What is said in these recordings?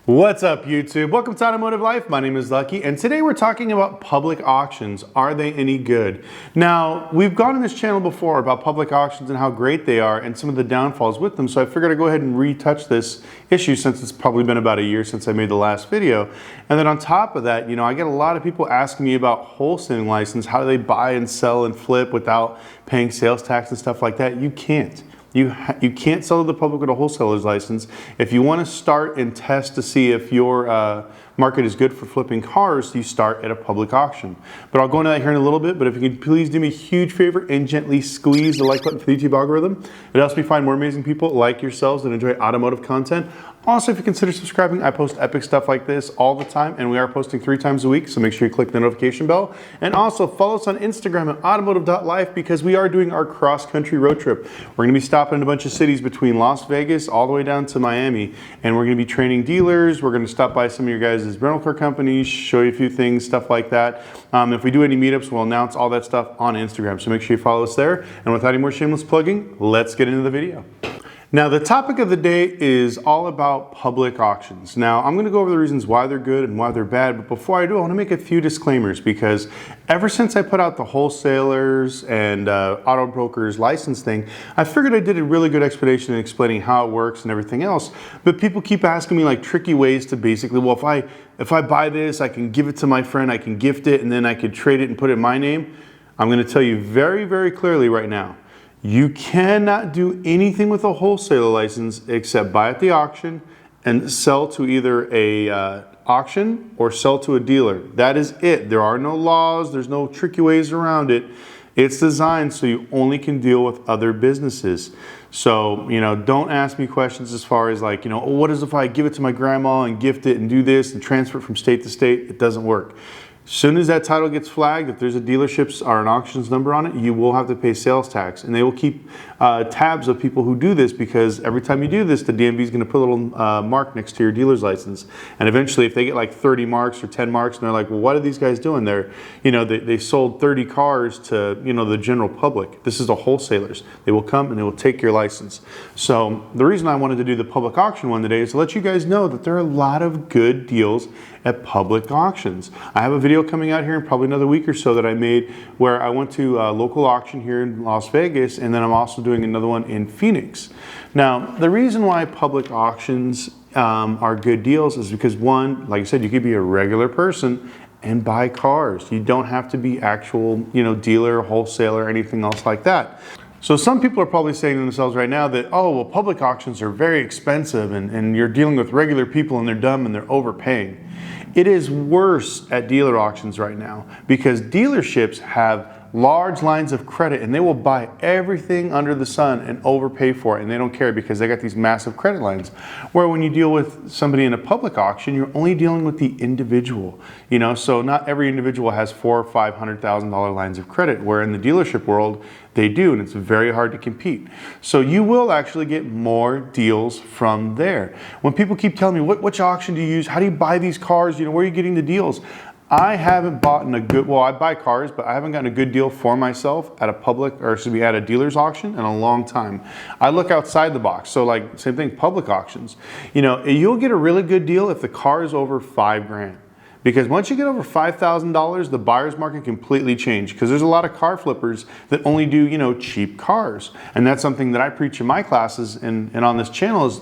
What's up, YouTube? Welcome to Automotive Life. My name is Lucky, and today we're talking about public auctions. Are they any good? Now, we've gone on this channel before about public auctions and how great they are and some of the downfalls with them, so I figured I'd go ahead and retouch this issue since it's probably been about a year since I made the last video. And then on top of that, I get a lot of people asking me about wholesaling license. How do they buy and sell and flip without paying sales tax and stuff like that? You can't. You can't sell to the public with a wholesaler's license. If you want to start and test to see if your market is good for flipping cars, you start at a public auction. But I'll go into that here in a little bit, but if you could please do me a huge favor and gently squeeze the like button for the YouTube algorithm. It helps me find more amazing people like yourselves that enjoy automotive content. Also, if you consider subscribing, I post epic stuff like this all the time, and we are posting 3 times a week, so make sure you click the notification bell. And also follow us on Instagram at automotive.life because we are doing our cross-country road trip. We're going to be stopping in a bunch of cities between Las Vegas all the way down to Miami, and we're going to be training dealers. We're going to stop by some of your guys' rental car companies, show you a few things, stuff like that. If we do any meetups, we'll announce all that stuff on Instagram, so make sure you follow us there. And without any more shameless plugging, let's get into the video. Now, the topic of the day is all about public auctions. Now, I'm going to go over the reasons why they're good and why they're bad, but before I do, I want to make a few disclaimers because ever since I put out the wholesalers and auto brokers license thing, I figured I did a really good explanation in explaining how it works and everything else, but people keep asking me like tricky ways to basically, well, if I buy this, I can give it to my friend, I can gift it, and then I could trade it and put it in my name. I'm going to tell you very, very clearly right now, you cannot do anything with a wholesaler license except buy at the auction and sell to either a auction or sell to a dealer. That is it. There are no laws. There's no tricky ways around it. It's designed so you only can deal with other businesses. So, don't ask me questions as far as like, what is if I give it to my grandma and gift it and do this and transfer it from state to state? It doesn't work. As soon as that title gets flagged, if there's a dealership's or an auctions number on it, you will have to pay sales tax. And they will keep tabs of people who do this because every time you do this, the DMV is going to put a little mark next to your dealer's license. And eventually, if they get like 30 marks or 10 marks, and they're like, well, what are these guys doing? They sold 30 cars to, the general public. This is the wholesalers. They will come and they will take your license. So the reason I wanted to do the public auction one today is to let you guys know that there are a lot of good deals at public auctions. I have a video coming out here in probably another week or so that I made where I went to a local auction here in Las Vegas, and then I'm also doing another one in Phoenix. Now, the reason why public auctions are good deals is because one, like I said, you could be a regular person and buy cars. You don't have to be actual, dealer, wholesaler, anything else like that. So some people are probably saying to themselves right now that, oh, well, public auctions are very expensive and you're dealing with regular people and they're dumb and they're overpaying. It is worse at dealer auctions right now because dealerships have large lines of credit and they will buy everything under the sun and overpay for it, and they don't care because they got these massive credit lines. Where when you deal with somebody in a public auction, you're only dealing with the individual, so not every individual has $400,000 or $500,000 lines of credit, where in the dealership world they do, and it's very hard to compete. So you will actually get more deals from there. When people keep telling me, which auction do you use? How do you buy these cars? Where are you getting the deals? I haven't bought I buy cars, but I haven't gotten a good deal for myself at at a dealer's auction in a long time. I look outside the box. So like, same thing, public auctions. You'll get a really good deal if the car is over $5,000. Because once you get over $5,000, the buyer's market completely changed because there's a lot of car flippers that only do, cheap cars. And that's something that I preach in my classes and on this channel is,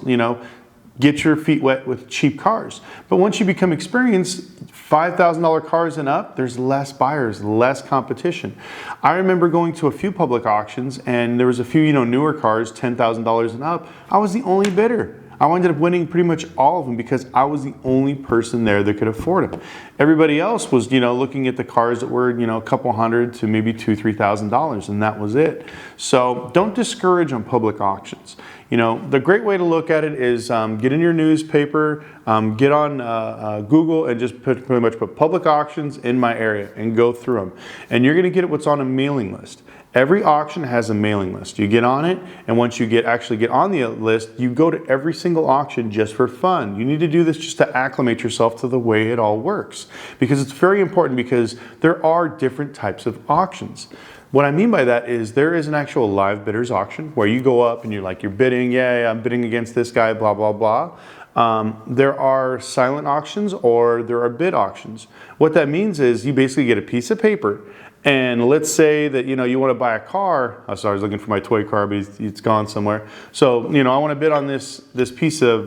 get your feet wet with cheap cars. But once you become experienced, $5,000 cars and up, there's less buyers, less competition. I remember going to a few public auctions and there was a few, newer cars, $10,000 and up. I was the only bidder. I ended up winning pretty much all of them because I was the only person there that could afford them. Everybody else was, looking at the cars that were, a couple hundred to maybe $2,000, $3,000, and that was it. So don't discourage on public auctions. The great way to look at it is get in your newspaper, get on Google and just pretty much put public auctions in my area and go through them. And you're going to get what's on a mailing list. Every auction has a mailing list. You get on it, and once you actually get on the list, you go to every single auction just for fun. You need to do this just to acclimate yourself to the way it all works. Because it's very important because there are different types of auctions. What I mean by that is there is an actual live bidders auction where you go up and you're bidding, yeah, I'm bidding against this guy, blah, blah, blah. There are silent auctions or there are bid auctions. What that means is you basically get a piece of paper, and let's say that you want to buy a car. Oh, sorry, I was looking for my toy car, but it's gone somewhere. So I want to bid on this piece of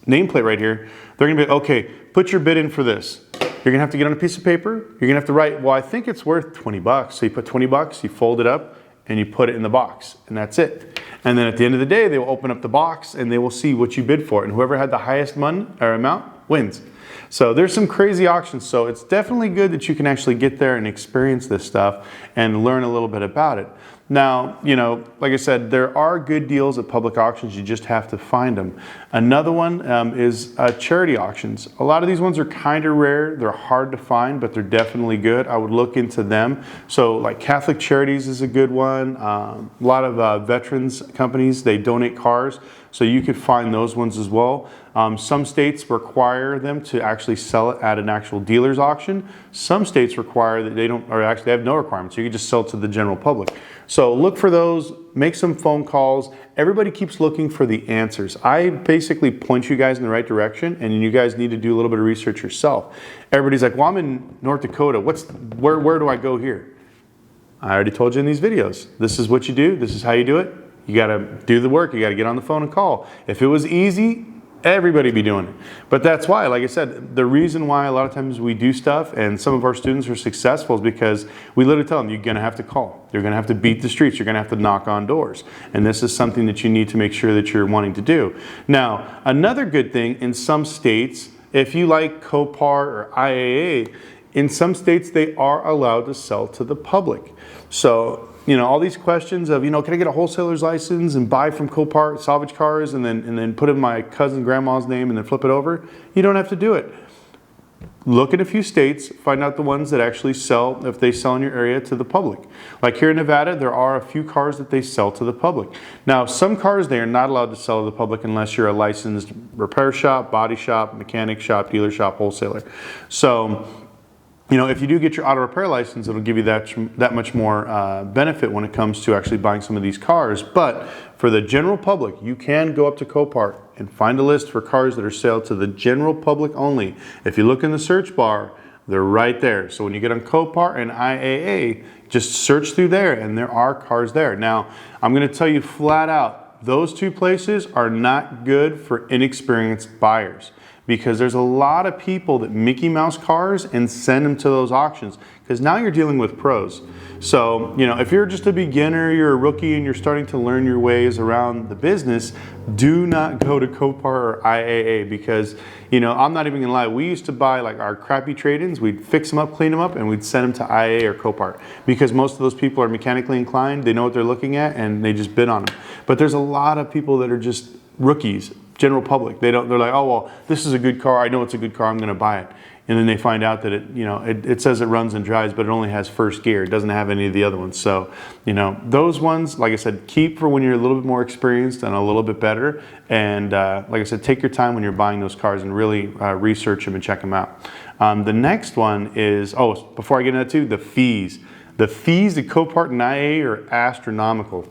nameplate right here. They're going to be okay. Put your bid in for this. You're going to have to get on a piece of paper. You're going to have to write, well, I think it's worth 20 bucks. So you put 20 bucks, you fold it up, and you put it in the box, and that's it. And then at the end of the day, they will open up the box and they will see what you bid for, and whoever had the highest money or amount wins. So there's some crazy auctions. So it's definitely good that you can actually get there and experience this stuff and learn a little bit about it. Now, like I said, there are good deals at public auctions. You just have to find them. Another one is charity auctions. A lot of these ones are kind of rare. They're hard to find, but they're definitely good. I would look into them. So like Catholic Charities is a good one. A lot of veterans companies, they donate cars. So you could find those ones as well. Some states require them to actually sell it at an actual dealer's auction. Some states require that they don't, or actually they have no requirements. You can just sell it to the general public. So look for those, make some phone calls. Everybody keeps looking for the answers. I basically point you guys in the right direction, and you guys need to do a little bit of research yourself. Everybody's like, well, I'm in North Dakota. Where do I go here? I already told you in these videos. This is what you do. This is how you do it. You got to do the work. You got to get on the phone and call. If it was easy, everybody be doing it. But that's why, like I said, the reason why a lot of times we do stuff and some of our students are successful is because we literally tell them, you're going to have to call. You're going to have to beat the streets. You're going to have to knock on doors. And this is something that you need to make sure that you're wanting to do. Now, another good thing in some states, if you like copart or IAA, in some states they are allowed to sell to the public. So, all these questions of, can I get a wholesaler's license and buy from Copart salvage cars and then put in my cousin grandma's name and then flip it over? You don't have to do it. Look at a few states, find out the ones that actually sell, if they sell in your area, to the public. Like here in Nevada, there are a few cars that they sell to the public. Now, some cars they are not allowed to sell to the public unless you're a licensed repair shop, body shop, mechanic shop, dealer shop, wholesaler. So, if you do get your auto repair license, it'll give you that much more benefit when it comes to actually buying some of these cars. But for the general public, you can go up to Copart and find a list for cars that are sold to the general public only. If you look in the search bar, they're right there. So when you get on Copart and IAA, just search through there and there are cars there. Now, I'm going to tell you flat out, those two places are not good for inexperienced buyers, because there's a lot of people that Mickey Mouse cars and send them to those auctions, because now you're dealing with pros. So, if you're just a beginner, you're a rookie and you're starting to learn your ways around the business, do not go to Copart or IAA, because, I'm not even gonna lie, we used to buy like our crappy trade-ins, we'd fix them up, clean them up, and we'd send them to IAA or Copart, because most of those people are mechanically inclined, they know what they're looking at, and they just bid on them. But there's a lot of people that are just rookies, general public. They're like, oh, well, this is a good car. I know it's a good car. I'm going to buy it. And then they find out that it says it runs and drives, but it only has first gear. It doesn't have any of the other ones. So, those ones, like I said, keep for when you're a little bit more experienced and a little bit better. And like I said, take your time when you're buying those cars and really research them and check them out. The next one is, before I get into that too, the fees. The fees at Copart and IA are astronomical.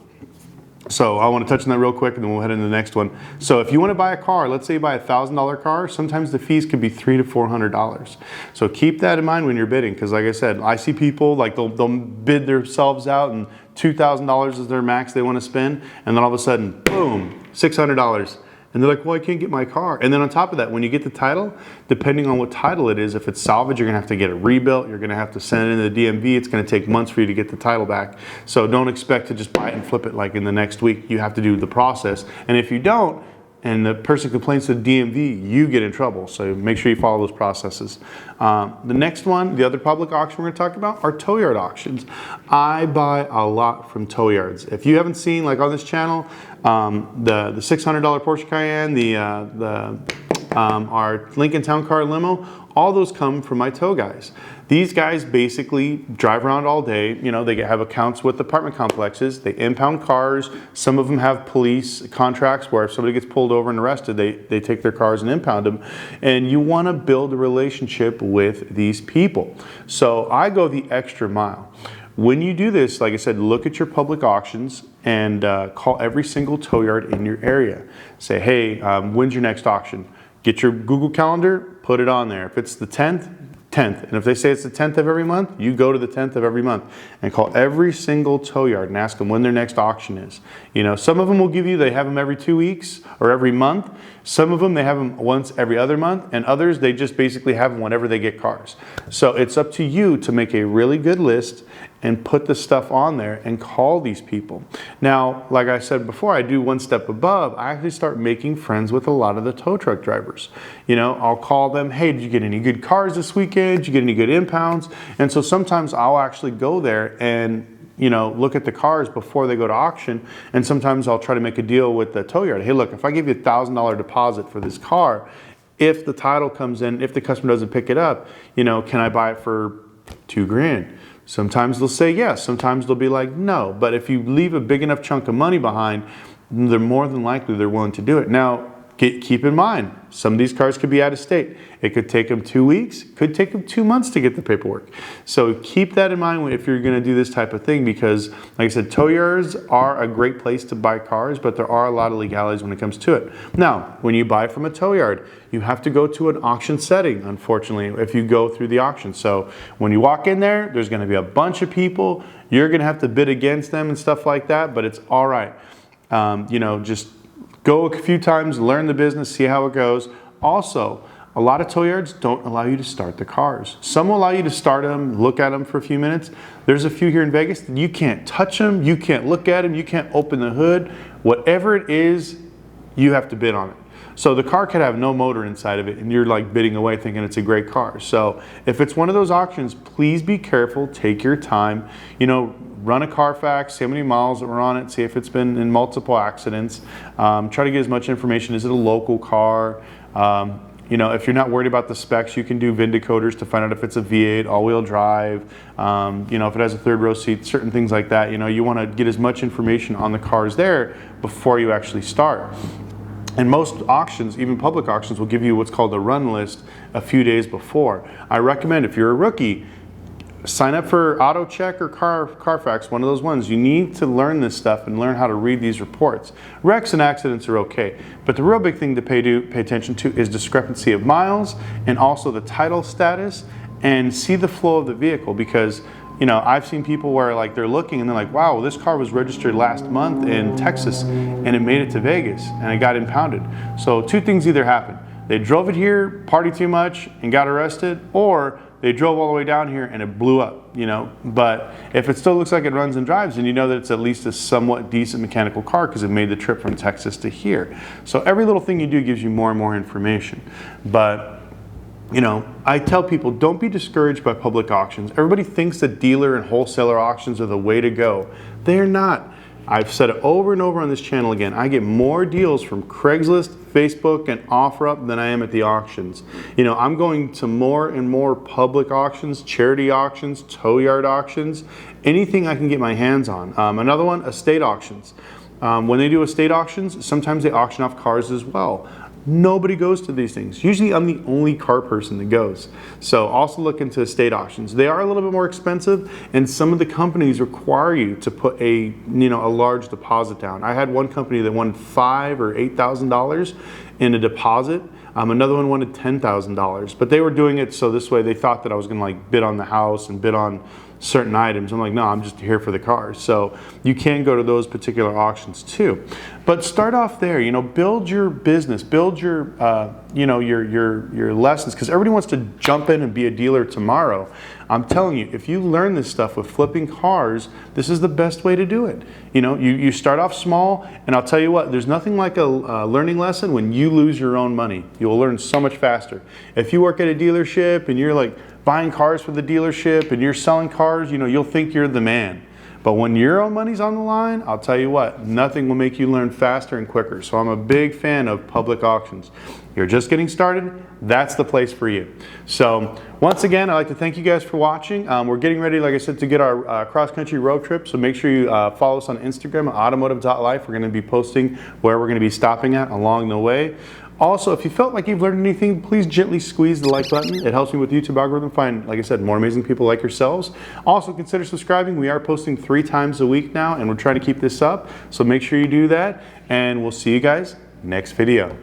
So I want to touch on that real quick and then we'll head into the next one. So if you want to buy a car, let's say you buy a $1,000 car, sometimes the fees could be $300 to $400. So keep that in mind when you're bidding, because like I said, I see people like they'll bid themselves out and $2,000 is their max they want to spend, and then all of a sudden, boom, $600. And they're like, well, I can't get my car. And then on top of that, when you get the title, depending on what title it is, if it's salvage, you're gonna have to get it rebuilt. You're gonna have to send it into the DMV. It's gonna take months for you to get the title back. So don't expect to just buy it and flip it like in the next week. You have to do the process. And if you don't, and the person complains to the DMV, you get in trouble. So make sure you follow those processes. The next one, the other public auction we're gonna talk about, are tow yard auctions. I buy a lot from tow yards. If you haven't seen, like on this channel, the $600 Porsche Cayenne, our Lincoln Town Car limo, all those come from my tow guys. These guys basically drive around all day. They have accounts with apartment complexes. They impound cars. Some of them have police contracts where if somebody gets pulled over and arrested, they take their cars and impound them. And you want to build a relationship with these people. So I go the extra mile. When you do this, like I said, look at your public auctions and call every single tow yard in your area. Say, hey, when's your next auction? Get your Google Calendar, put it on there. If it's the 10th, 10th. And if they say it's the 10th of every month, you go to the 10th of every month and call every single tow yard and ask them when their next auction is. You know, some of them will give you, they have them every 2 weeks or every month. Some of them, they have them once every other month, and others, they just basically have them whenever they get cars. So it's up to you to make a really good list and put the stuff on there and call these people. Now, like I said before, I do one step above. I actually start making friends with a lot of the tow truck drivers. You know, I'll call them, hey, did you get any good cars this weekend? Did you get any good impounds? And so sometimes I'll actually go there and, you know, look at the cars before they go to auction. And sometimes I'll try to make a deal with the tow yard. Hey, look, if I give you $1,000 deposit for this car, if the title comes in, if the customer doesn't pick it up, you know, can I buy it for $2,000? Sometimes they'll say yes, sometimes they'll be like no. But if you leave a big enough chunk of money behind, they're more than likely they're willing to do it. Now, keep in mind, some of these cars could be out of state. It could take them 2 weeks, could take them 2 months to get the paperwork. So keep that in mind if you're gonna do this type of thing, because like I said, tow yards are a great place to buy cars, but there are a lot of legalities when it comes to it. Now, when you buy from a tow yard, you have to go to an auction setting, unfortunately, if you go through the auction. So when you walk in there, there's gonna be a bunch of people, you're gonna have to bid against them and stuff like that, but it's all right. You know, just go a few times, learn the business, see how it goes. Also, a lot of tow yards don't allow you to start the cars. Some will allow you to start them, look at them for a few minutes. There's a few here in Vegas that you can't touch them, you can't look at them, you can't open the hood. Whatever it is, you have to bid on it. So the car could have no motor inside of it and you're like bidding away thinking it's a great car. So if it's one of those auctions, please be careful, take your time. You know, run a Carfax, see how many miles that were on it, see if it's been in multiple accidents. Try to get as much information. Is it a local car? You know, if you're not worried about the specs, you can do Vindicators to find out if it's a V8, all-wheel drive, you know, if it has a third row seat, certain things like that. You know, you want to get as much information on the cars there before you actually start. And most auctions, even public auctions, will give you what's called a run list a few days before. I recommend if you're a rookie, sign up for AutoCheck or Carfax, one of those ones. You need to learn this stuff and learn how to read these reports. Wrecks and accidents are okay, but the real big thing to pay attention to is discrepancy of miles and also the title status, and see the flow of the vehicle, because you know, I've seen people where like they're looking and they're like, wow, this car was registered last month in Texas and it made it to Vegas and it got impounded. So two things either happen. They drove it here, partied too much and got arrested, or they drove all the way down here and it blew up, you know. But if it still looks like it runs and drives, then you know that it's at least a somewhat decent mechanical car because it made the trip from Texas to here. So every little thing you do gives you more and more information. But you know, I tell people, don't be discouraged by public auctions. Everybody thinks that dealer and wholesaler auctions are the way to go. They're not. I've said it over and over on this channel again. I get more deals from Craigslist, Facebook, and OfferUp than I am at the auctions. You know, I'm going to more and more public auctions, charity auctions, tow yard auctions, anything I can get my hands on. Another one, estate auctions. When they do estate auctions, sometimes they auction off cars as well. Nobody goes to these things. Usually I'm the only car person that goes. So also look into estate auctions. They are a little bit more expensive, and some of the companies require you to put a large deposit down. I had one company that wanted $5,000 or $8,000 in a deposit. Another one wanted $10,000, but they were doing it so this way they thought that I was gonna like bid on the house and bid on certain items. I'm like, no, I'm just here for the cars. So you can go to those particular auctions too. But start off there, you know, build your business, build your, your lessons, because everybody wants to jump in and be a dealer tomorrow. I'm telling you, if you learn this stuff with flipping cars, this is the best way to do it. You know, you start off small, and I'll tell you what, there's nothing like a learning lesson when you lose your own money. You'll learn so much faster. If you work at a dealership and you're like buying cars for the dealership and you're selling cars, you know, you'll think you're the man. But when your own money's on the line, I'll tell you what, nothing will make you learn faster and quicker. So I'm a big fan of public auctions. You're just getting started, that's the place for you. So once again, I'd like to thank you guys for watching. We're getting ready, like I said, to get our cross-country road trip. So make sure you follow us on Instagram at automotive.life. We're gonna be posting where we're gonna be stopping at along the way. Also, if you felt like you've learned anything, please gently squeeze the like button. It helps me with the YouTube algorithm find, like I said, more amazing people like yourselves. Also, consider subscribing. We are posting 3 times a week now, and we're trying to keep this up. So make sure you do that, and we'll see you guys next video.